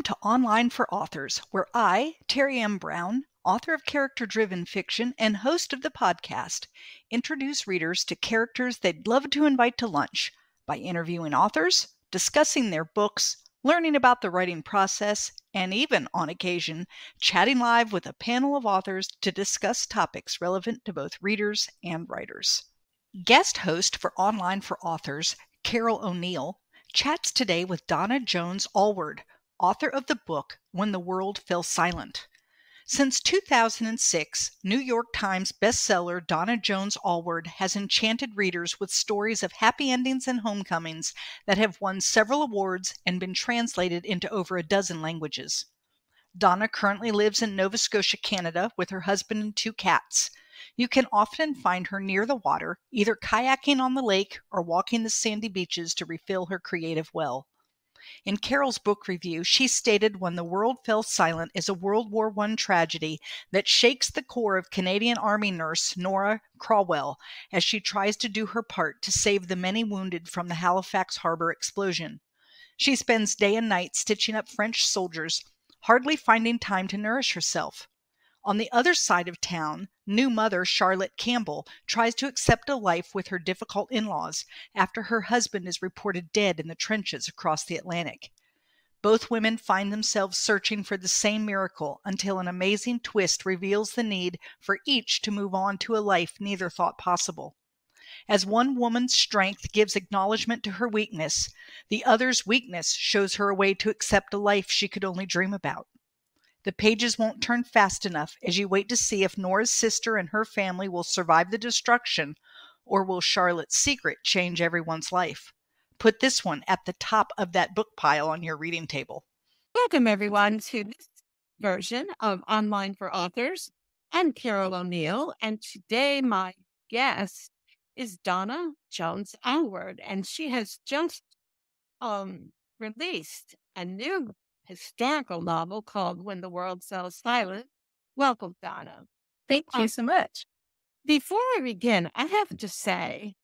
to Online for Authors, where I, Terry M. Brown, author of character-driven fiction and host of the podcast, introduce readers to characters they'd love to invite to lunch by interviewing authors, discussing their books, learning about the writing process, and even, on occasion, chatting live with a panel of authors to discuss topics relevant to both readers and writers. Guest host for Online for Authors, Carole O'Neill, chats today with Donna Jones Alward, author of the book When the World Fell Silent. Since 2006, New York Times bestseller Donna Jones Alward has enchanted readers with stories of happy endings and homecomings that have won several awards and been translated into over a dozen languages. Donna currently lives in Nova Scotia, Canada, with her husband and 2 cats. You can often find her near the water, either kayaking on the lake or walking the sandy beaches to refill her creative well. In Carole's book review, she stated When the World Fell Silent is a World War I tragedy that shakes the core of Canadian Army nurse Nora Crowell as she tries to do her part to save the many wounded from the Halifax Harbor explosion. She spends day and night stitching up French soldiers, hardly finding time to nourish herself. On the other side of town, new mother Charlotte Campbell tries to accept a life with her difficult in-laws after her husband is reported dead in the trenches across the Atlantic. Both women find themselves searching for the same miracle until an amazing twist reveals the need for each to move on to a life neither thought possible. As one woman's strength gives acknowledgement to her weakness, the other's weakness shows her a way to accept a life she could only dream about. The pages won't turn fast enough as you wait to see if Nora's sister and her family will survive the destruction, or will Charlotte's secret change everyone's life. Put this one at the top of that book pile on your reading table. Welcome, everyone, to this version of Online for Authors. I'm Carole O'Neill, and today my guest is Donna Jones Alward, and she has just released a new historical novel called When the World Fell Silent. Welcome, Donna. Thank you so much. Before I begin, I have to say,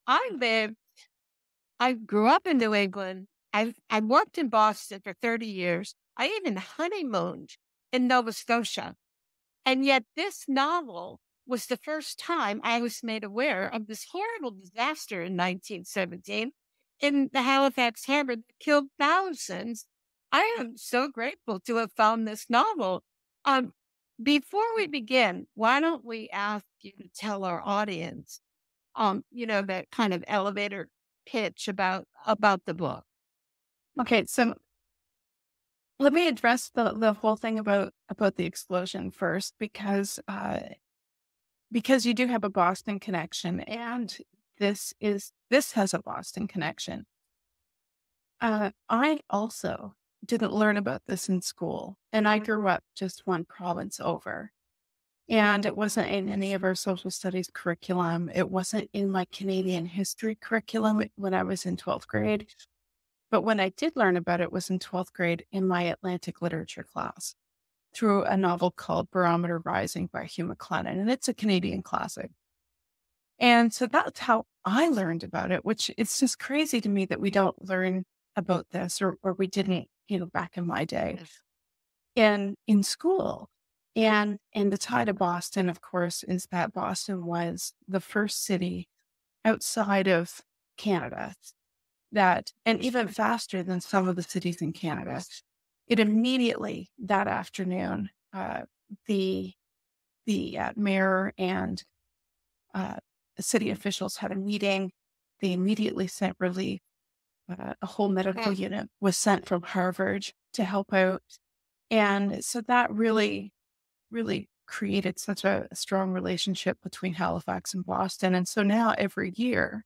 I grew up in New England. I worked in Boston for 30 years. I even honeymooned in Nova Scotia. And yet this novel was the first time I was made aware of this horrible disaster in 1917 in the Halifax Harbor that killed thousands. I am so grateful to have found this novel. Before we begin, why don't we ask you to tell our audience, that kind of elevator pitch about the book? Okay, so let me address the whole thing about the explosion first, because you do have a Boston connection, and this has a Boston connection. I also didn't learn about this in school, and I grew up just one province over. And it wasn't in any of our social studies curriculum. It wasn't in my Canadian history curriculum when I was in 12th grade. But when I did learn about it was in 12th grade in my Atlantic literature class through a novel called Barometer Rising by Hugh MacLennan. And it's a Canadian classic. And so that's how I learned about it, which it's just crazy to me that we don't learn about this, or we didn't, back in my day in school. And the tie to Boston, of course, is that Boston was the first city outside of Canada that, and even faster than some of the cities in Canada, it immediately that afternoon, the mayor and city officials had a meeting. They immediately sent relief. A whole medical unit was sent from Harvard to help out. And so that really created such a strong relationship between Halifax and Boston. And so now every year,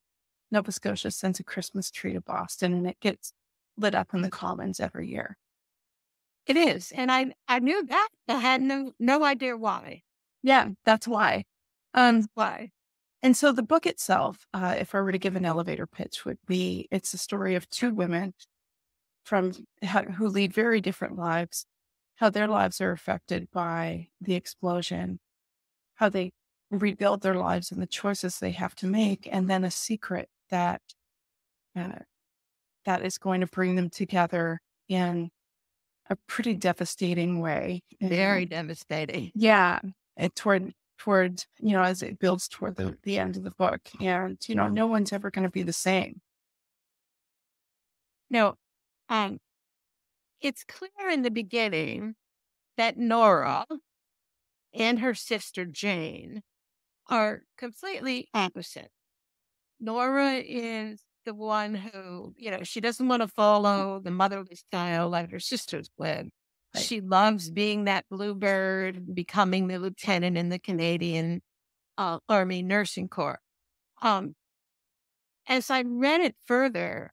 Nova Scotia sends a Christmas tree to Boston, and it gets lit up in the Commons every year. It is. And I knew that. I had no idea why. Yeah, that's why. Why? And so the book itself, if I were to give an elevator pitch, would be, it's a story of 2 women who lead very different lives, how their lives are affected by the explosion, how they rebuild their lives and the choices they have to make, and then a secret that is going to bring them together in a pretty devastating way. Very devastating. Yeah. Toward, as it builds toward the end of the book. And, no one's ever going to be the same. No, it's clear in the beginning that Nora and her sister Jane are completely opposite. Nora is the one who, she doesn't want to follow the motherly style like her sisters would. Right. She loves being that bluebird, becoming the lieutenant in the Canadian Army Nursing Corps. As I read it further,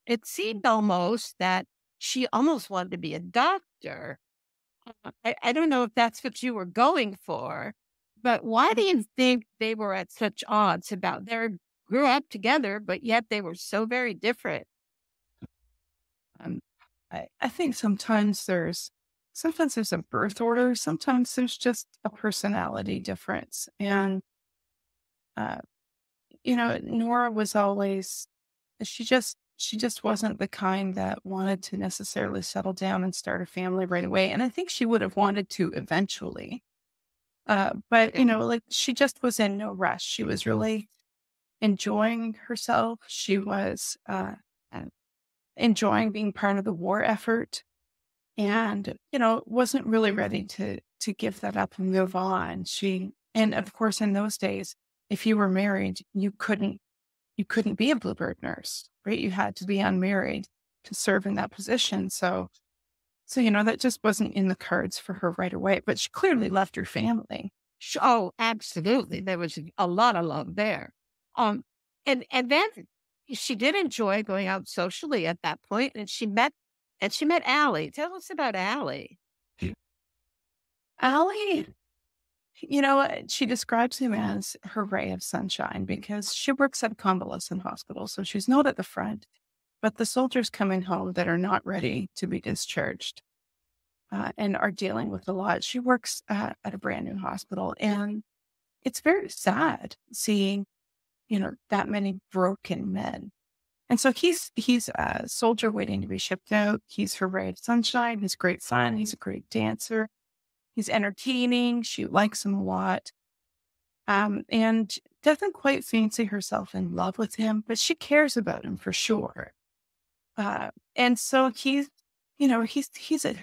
it seemed almost that she almost wanted to be a doctor. I don't know if that's what you were going for, but why do you think they were at such odds about they grew up together, but yet they were so very different? I think sometimes there's a birth order. Sometimes there's just a personality difference. And, Nora was always, she just wasn't the kind that wanted to necessarily settle down and start a family right away. And I think she would have wanted to eventually. But, she just was in no rush. She was really enjoying herself. She was enjoying being part of the war effort, and, wasn't really ready to give that up and move on. And of course, in those days, if you were married, you couldn't be a bluebird nurse, right? You had to be unmarried to serve in that position. So, that just wasn't in the cards for her right away, but she clearly loved her family. Oh, absolutely. There was a lot of love there. And then she did enjoy going out socially at that point, and she met Allie. Tell us about Allie. Allie, she describes him as her ray of sunshine because she works at a convalescent hospital, so she's not at the front, but the soldiers coming home that are not ready to be discharged and are dealing with a lot. She works at a brand new hospital, and it's very sad seeing, that many broken men. And so he's a soldier waiting to be shipped out. He's her ray of sunshine. He's great fun. He's a great dancer. He's entertaining. She likes him a lot. And doesn't quite fancy herself in love with him, but she cares about him for sure. And so he's a,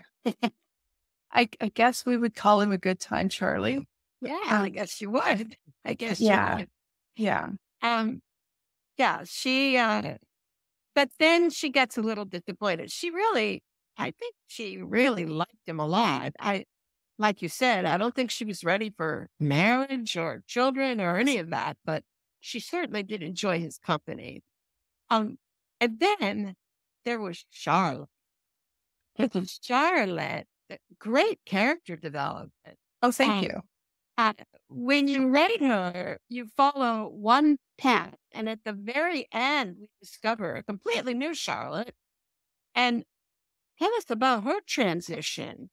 I guess we would call him a good time, Charlie. Yeah, I guess you would. I guess you would. Yeah. Yeah, but then she gets a little disappointed. I think she really liked him a lot. Like you said, I don't think she was ready for marriage or children or any of that, but she certainly did enjoy his company. And then there was Charlotte. Charlotte, great character development. Oh, thank you. When you rate her, you follow one path, and at the very end, we discover a completely new Charlotte. And tell us about her transition.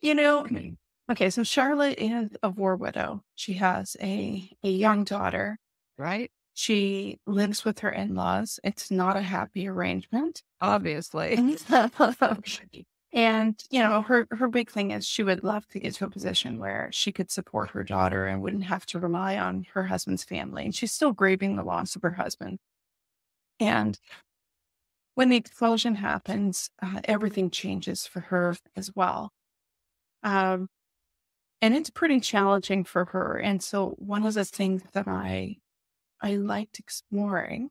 Okay, so Charlotte is a war widow. She has a young daughter. Right? She lives with her in-laws. It's not a happy arrangement. Obviously. And, her big thing is she would love to get to a position where she could support her daughter and wouldn't have to rely on her husband's family. And she's still grieving the loss of her husband. And when the explosion happens, everything changes for her as well. And it's pretty challenging for her. And so one of the things that I liked exploring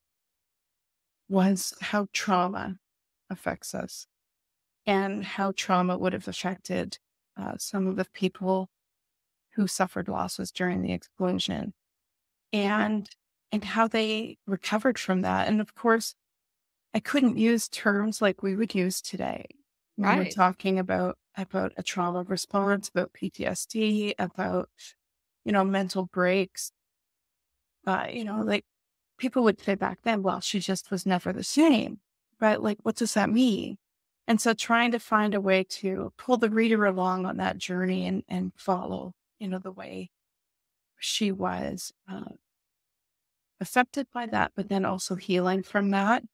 was how trauma affects us and how trauma would have affected some of the people who suffered losses during the explosion and how they recovered from that. And of course, I couldn't use terms like we would use today. When we're talking about a trauma response, about PTSD, about, mental breaks. Like people would say back then, well, she just was never the same. But like, what does that mean? And so trying to find a way to pull the reader along on that journey and follow, the way she was affected by that, but then also healing from that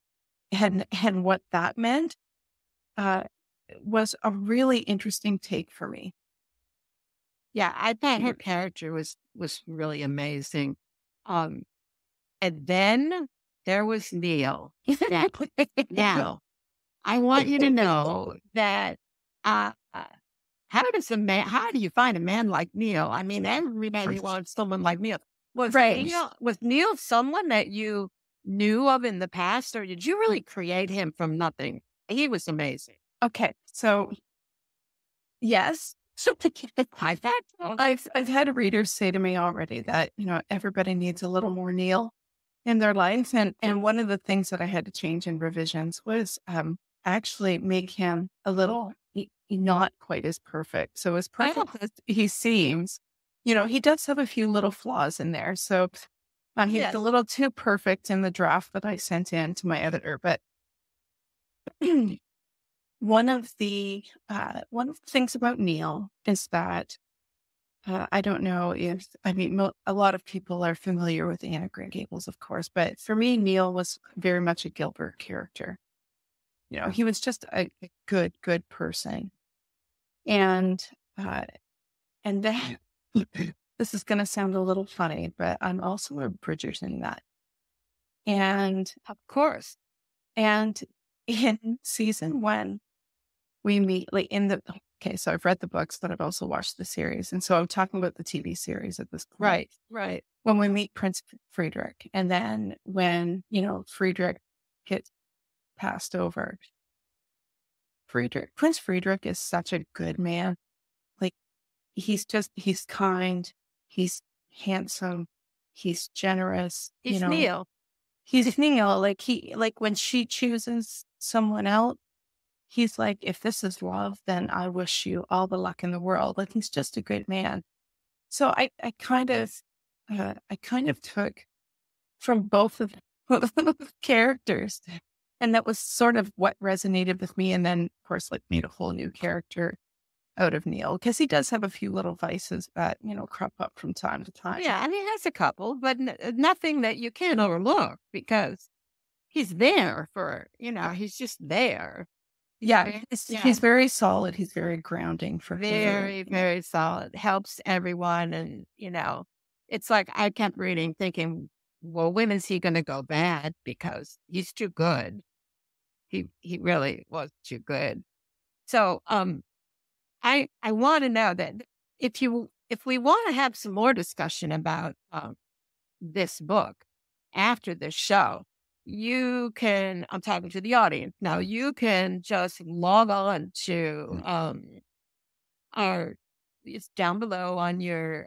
and what that meant. was a really interesting take for me. Yeah, I thought her character was really amazing. Um, and then there was Neil. Now, I want you to know that how do you find a man like Neil? I mean, everybody wants someone like Neil. Right. Was Neil someone that you knew of in the past, or did you really create him from nothing? He was amazing. Okay. So yes. I thought so. I've had readers say to me already that, everybody needs a little more Neil in their life. And one of the things that I had to change in revisions was actually make him a little not quite as perfect. So as perfect as he seems, he does have a few little flaws in there. So he's a little too perfect in the draft that I sent in to my editor. But one of the things about Neil is that I don't know if, a lot of people are familiar with Anna Green Gables, of course, but for me, Neil was very much a Gilbert character. He was just a good person. And then this is going to sound a little funny, but I'm also a Bridgerton nut. And Of course. and in season 1, we meet so I've read the books, but I've also watched the series. And so I'm talking about the TV series at this point. Right. When we meet Prince Friedrich, and then when, Friedrich gets passed over, Prince Friedrich is such a good man. Like, he's kind, he's handsome, he's generous. He's Neil. He's Neil. Like when she chooses someone else, he's like, if this is love, then I wish you all the luck in the world. Like, he's just a good man. So I kind of took from both of the characters, and that was sort of what resonated with me. And then, of course, made a whole new character out of Neil, because he does have a few little vices that crop up from time to time. Yeah, and he has a couple, but nothing that you can't overlook, because he's there for he's just there. Yeah, he's very solid. He's very grounding for very, very solid. Helps everyone. And, it's like I kept reading thinking, well, when is he going to go bad? Because he's too good. He really was too good. So I want to know that if we want to have some more discussion about this book after the show, you can, I'm talking to the audience now, you can just log on to it's down below on your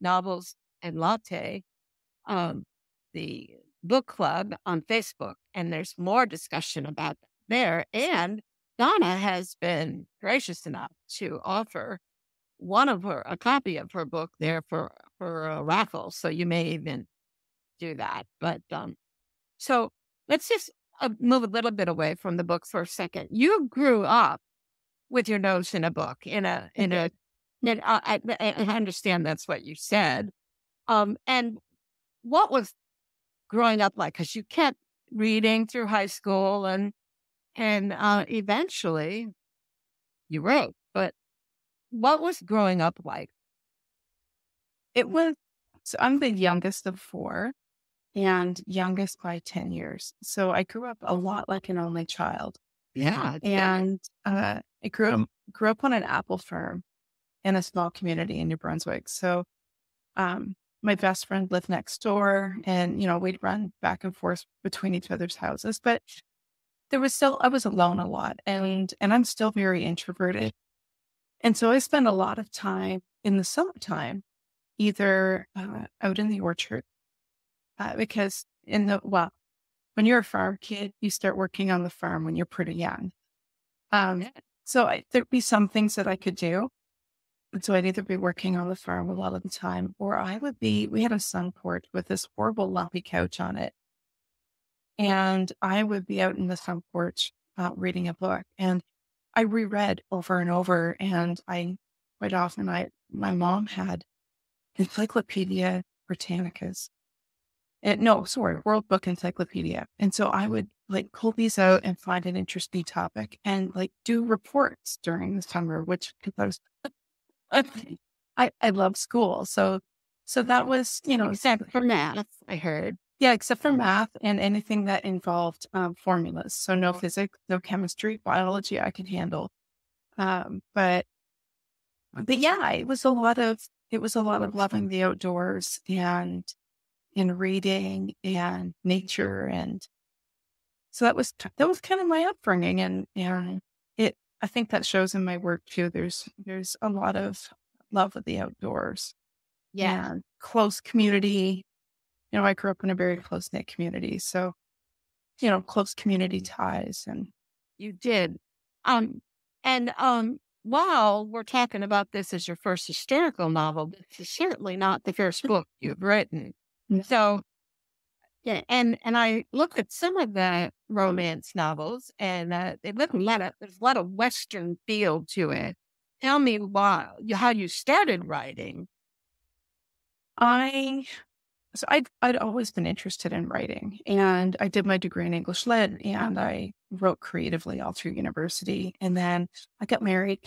Novels and Latte, the book club on Facebook, and there's more discussion about there. And Donna has been gracious enough to offer a copy of her book there for a raffle. So you may even do that. But so let's just move a little bit away from the book for a second. You grew up with your nose in a book, I understand that's what you said. And what was growing up like? Because you kept reading through high school, and eventually you wrote. But what was growing up like? So I'm the youngest of 4. And youngest by 10 years. So I grew up a lot like an only child. Yeah. And I grew up on an apple farm in a small community in New Brunswick. So my best friend lived next door, and, we'd run back and forth between each other's houses. But I was alone a lot, and I'm still very introverted. And so I spent a lot of time in the summertime, either out in the orchard, because when you're a farm kid, you start working on the farm when you're pretty young. So there'd be some things that I could do. And so I'd either be working on the farm a lot of the time, or we had a sun porch with this horrible lumpy couch on it. And I would be out in the sun porch reading a book. And I reread over and over. And quite often my mom had Encyclopedia Britannicas. World Book Encyclopedia. And so I would like pull these out and find an interesting topic and like do reports during the summer, which because I love school. So that was, Except for math, I heard. yeah, except for math and anything that involved formulas. So no physics, no chemistry, biology I could handle. But yeah, it was a lot of loving the outdoors and reading and nature, and so that was kind of my upbringing, and I think that shows in my work too. There's a lot of love of the outdoors. Yeah. And close community. I grew up in a very close knit community, so close community ties. And You did. And while we're talking about this as your first historical novel, this is certainly not the first book you've written. So, yeah, and I looked at some of the romance novels, and they look there's a lot of Western feel to it. Tell me how you started writing. So I'd always been interested in writing, and I did my degree in English Lit, and I wrote creatively all through university. And then I got married,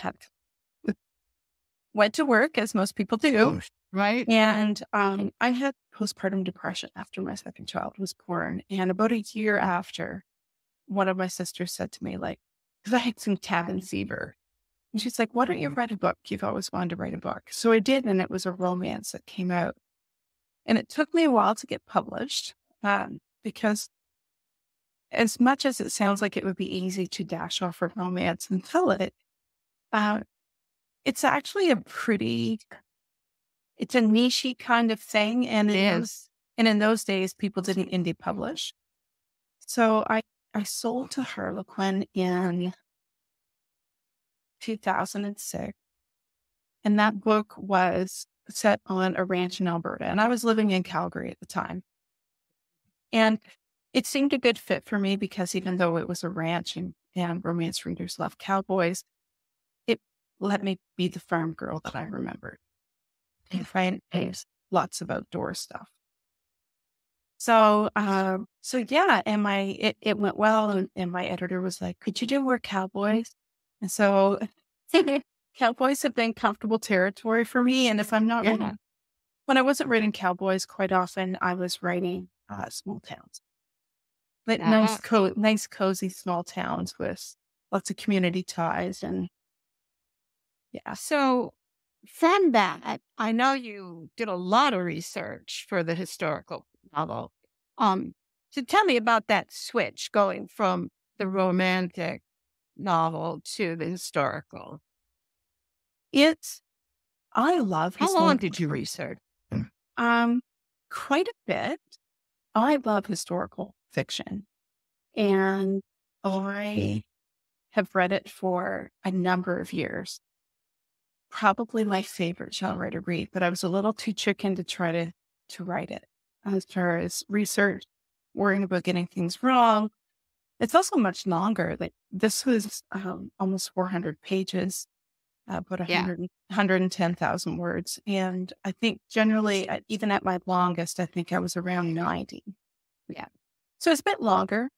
went to work as most people do. Right. And I had postpartum depression after my second child was born. And about a year after, one of my sisters said to me, like, because I had some cabin fever. And she's like, why don't you write a book? You've always wanted to write a book. So I did, and it was a romance that came out. And it took me a while to get published because as much as it sounds like it would be easy to dash off a romance and tell it, it's actually it's a niche kind of thing. And in those days, people didn't indie publish. So I sold to Harlequin in 2006. And that book was set on a ranch in Alberta. And I was living in Calgary at the time. And it seemed a good fit for me because even though it was a ranch and romance readers love cowboys, it let me be the farm girl that I remembered. And find lots of outdoor stuff. So yeah, and it went well, and my editor was like, could you do more cowboys? And so cowboys have been comfortable territory for me. And if I'm not writing, when I wasn't writing cowboys, quite often I was writing small towns, like nice, cozy small towns with lots of community ties. And yeah. So from that, I know you did a lot of research for the historical novel. So tell me about that switch going from the romantic novel to the historical. I love historical. How long did you research? Quite a bit. I love historical fiction, and I have read it for a number of years. Probably my favorite genre to read, but I was a little too chicken to try to write it. As far as research, worrying about getting things wrong. It's also much longer. Like this was almost 400 pages, about 110,000 words. And I think generally, even at my longest, I think I was around 90. Yeah. So it's a bit longer.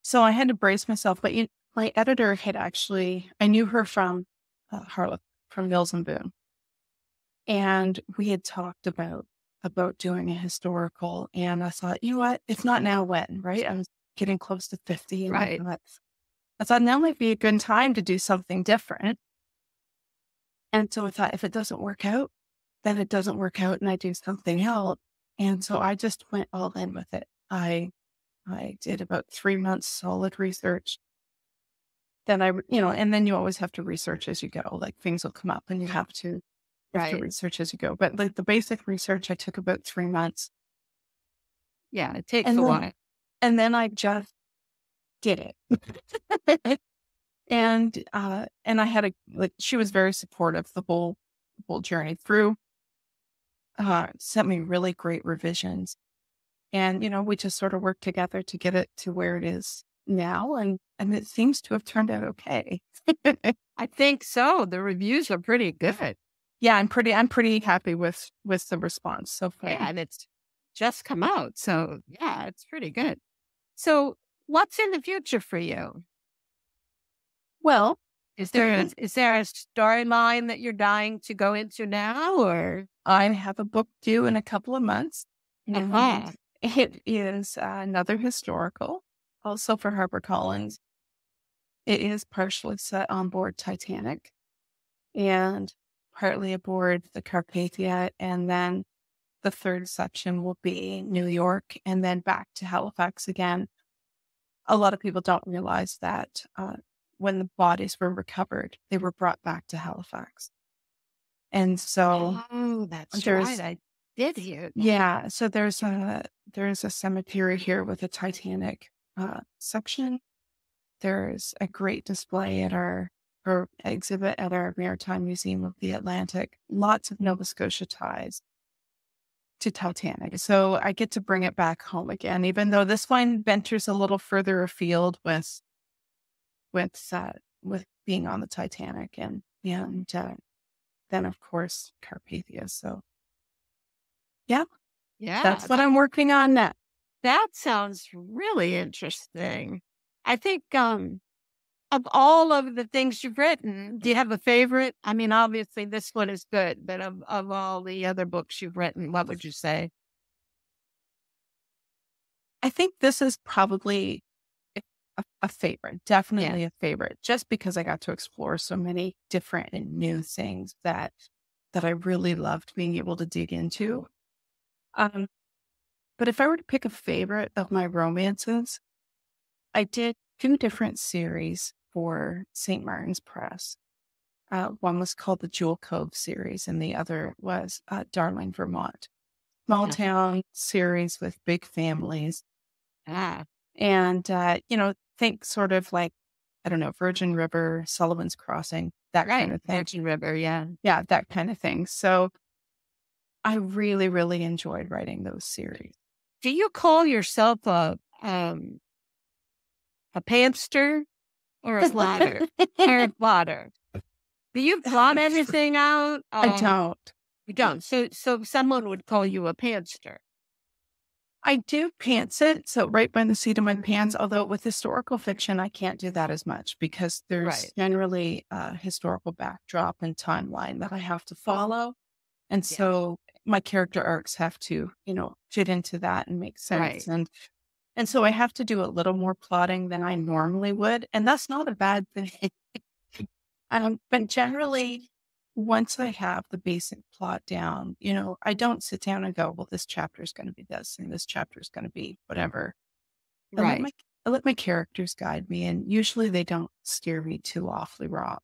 So I had to brace myself. But my editor had I knew her from Harlech, from Mills and Boon. And we had talked about doing a historical. And I thought, you know what? If not now, when? Right? I was getting close to 50. And right. I thought now might be a good time to do something different. And so I thought, if it doesn't work out, then it doesn't work out and I do something else. And so I just went all in with it. I did about 3 months solid research. Then and then you always have to research as you go. Like things will come up and you have to research as you go. But like the basic research, I took about 3 months. Yeah, it takes a while. And then I just did it. And I had she was very supportive the whole journey through. Sent me really great revisions. And, we just sort of worked together to get it to where it is now. And it seems to have turned out okay. I think so. The reviews are pretty good. Yeah, I'm pretty happy with the response so far. Yeah, and it's just come out. So yeah, it's pretty good. So What's in the future for you? Well, Is there a storyline that you're dying to go into now, or? I have a book due in a couple of months. Uh-huh. It is another historical, also for HarperCollins. It is partially set on board Titanic and partly aboard the Carpathia. And then the third section will be New York and then back to Halifax again. A lot of people don't realize that when the bodies were recovered, they were brought back to Halifax. And so that's right. I did hear that. Yeah. So there's a cemetery here with a Titanic section. There's a great display at our exhibit at our Maritime Museum of the Atlantic. Lots of Nova Scotia ties to Titanic. So I get to bring it back home again, even though this one ventures a little further afield with being on the Titanic and then of course Carpathia. So yeah, that's what I'm working on now. That sounds really interesting. I think of all of the things you've written, do you have a favorite? I mean, obviously this one is good, but of all the other books you've written, what would you say? I think this is probably a favorite, definitely a favorite, just because I got to explore so many different and new things that I really loved being able to dig into. But if I were to pick a favorite of my romances, I did 2 different series for St. Martin's Press. One was called the Jewel Cove series, and the other was Darling, Vermont. Small town series with big families. And, think sort of like, I don't know, Virgin River, Sullivan's Crossing, that kind of thing. Virgin River, yeah. Yeah, that kind of thing. So I really, really enjoyed writing those series. Do you call yourself a pantster or a plotter? Or a plotter? Do you plot everything out? I don't. You don't. So someone would call you a pantster. I do pants it, so right by the seat of my pants, although with historical fiction, I can't do that as much because there's generally a historical backdrop and timeline that I have to follow. And so my character arcs have to, fit into that and make sense. And so I have to do a little more plotting than I normally would. And that's not a bad thing. But generally, once I have the basic plot down, I don't sit down and go, well, this chapter is going to be this and this chapter is going to be whatever. I let my characters guide me, and usually they don't steer me too awfully wrong.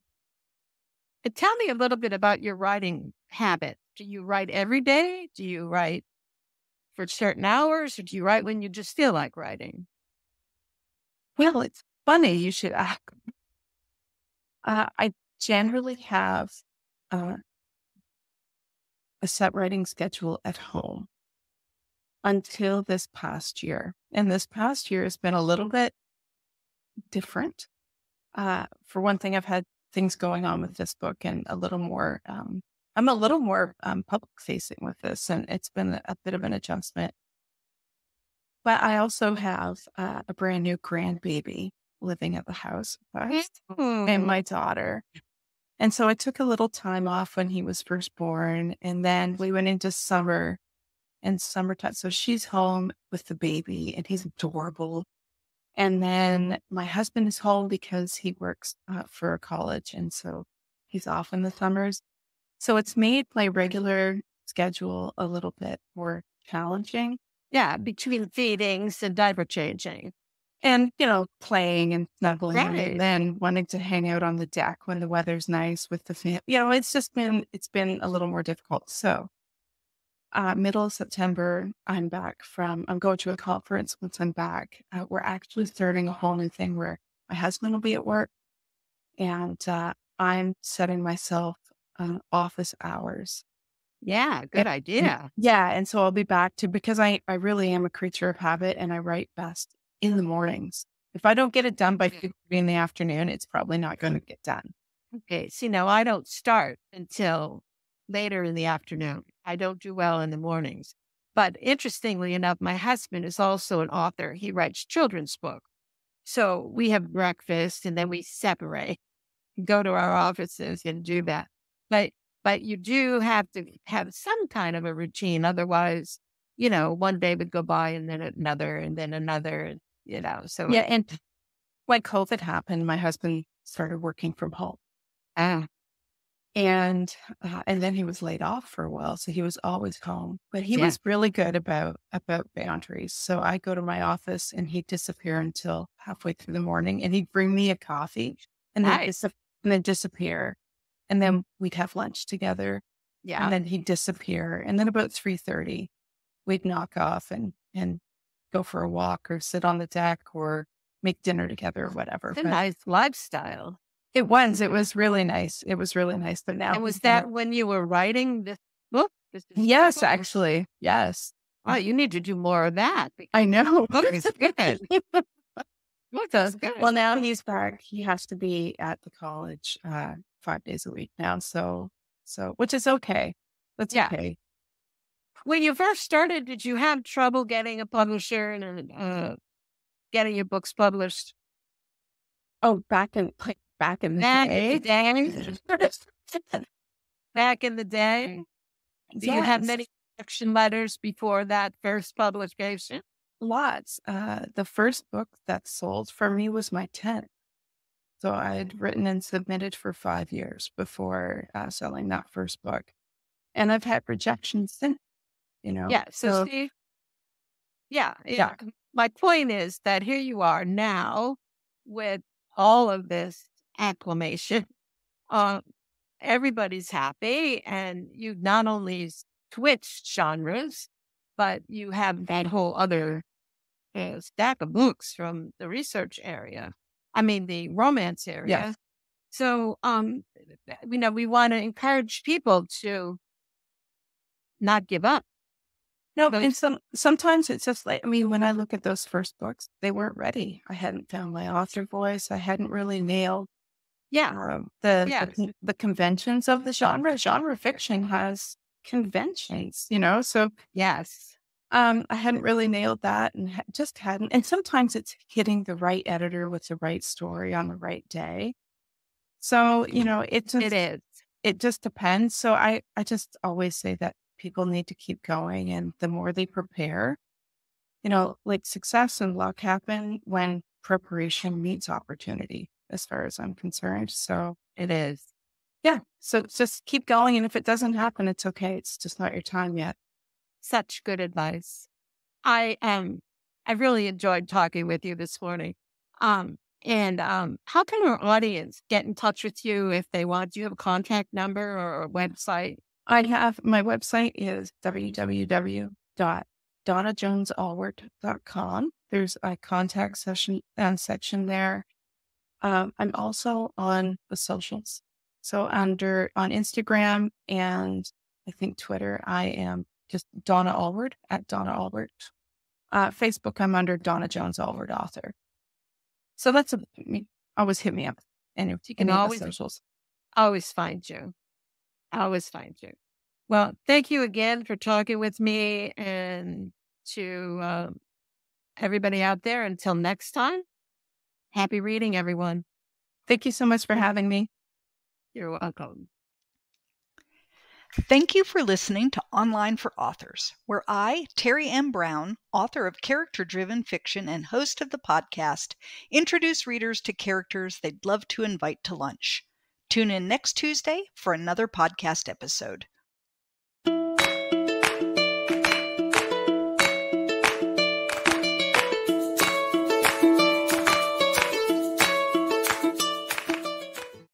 And tell me a little bit about your writing habit. Do you write every day? Do you write for certain hours, or do you write when you just feel like writing? Well, it's funny you should ask. I generally have a set writing schedule at home until this past year. And this past year has been a little bit different. For one thing, I've had things going on with this book and a little more, I'm a little more public facing with this, and it's been a bit of an adjustment. But I also have a brand new grandbaby living at the house and my daughter. And so I took a little time off when he was first born, and then we went into summer and summertime. So she's home with the baby, and he's adorable. And then my husband is home because he works for a college, and so he's off in the summers. So it's made my regular schedule a little bit more challenging. Yeah, between feedings and diaper changing. And, playing and snuggling and then wanting to hang out on the deck when the weather's nice with the family. It's been a little more difficult. So middle of September, I'm going to a conference. Once I'm back, we're actually starting a whole new thing where my husband will be at work, and I'm setting myself office hours. Yeah, good idea. Yeah. And so I'll be back because I really am a creature of habit, and I write best in the mornings. If I don't get it done by 2:30 in the afternoon, it's probably not going to get done. Okay. See, now I don't start until later in the afternoon. I don't do well in the mornings. But interestingly enough, my husband is also an author. He writes children's books. So we have breakfast and then we separate, go to our offices and do that. But you do have to have some kind of a routine. Otherwise, one day would go by and then another and then another, so. Yeah. And when COVID happened, my husband started working from home. Ah, And then he was laid off for a while, so he was always home. But he was really good about boundaries. So I go to my office and he'd disappear until halfway through the morning, and he'd bring me a coffee and then nice. and then disappear. And then we'd have lunch together. Yeah. And then he'd disappear. And then about 3:30, we'd knock off and go for a walk or sit on the deck or make dinner together or whatever. It's a nice lifestyle. It was really nice. It was really nice. But now, And was that when you were writing this book? Yes, actually. Yes. Oh, you need to do more of that. I know. Book is good. Book is good. Well, now he's back. He has to be at the college 5 days a week now. So which is okay. That's okay. When you first started, did you have trouble getting a publisher and getting your books published? Oh, back in the day. Back in the day? Do you have many rejection letters before that first publication? Lots. The first book that sold for me was my 10th. So I had written and submitted for 5 years before selling that first book. And I've had rejections since, Yeah. So see, yeah. My point is that here you are now with all of this acclamation. Everybody's happy, and you not only switched genres, but you have that whole other stack of books from the research area. I mean, the romance area. Yes. So, we want to encourage people to not give up. No, and sometimes it's just like, when I look at those first books, they weren't ready. I hadn't found my author voice. I hadn't really nailed the conventions of the genre. Genre fiction has conventions, so yes. I hadn't really nailed that and just hadn't. And sometimes it's hitting the right editor with the right story on the right day. So, it just depends. So I just always say that people need to keep going. And the more they prepare, like success and luck happen when preparation meets opportunity, as far as I'm concerned. So it is. Yeah. So just keep going. And if it doesn't happen, it's okay. It's just not your time yet. Such good advice. I really enjoyed talking with you this morning. And how can our audience get in touch with you if they want? Do you have a contact number or a website? I have. My website is www.donnajonesalward.com. There's a contact section there. I'm also on the socials. So on Instagram and I think Twitter, I am just Donna Alward at Donna Alward. Facebook, I'm under Donna Jones Alward author. So that's always hit me up. Anyway, you can always socials. Always find you. Well, thank you again for talking with me, and to everybody out there. Until next time, happy reading, everyone. Thank you so much for having me. You're welcome. Thank you for listening to Online for Authors, where I, Terry M. Brown, author of character-driven fiction and host of the podcast, introduce readers to characters they'd love to invite to lunch. Tune in next Tuesday for another podcast episode.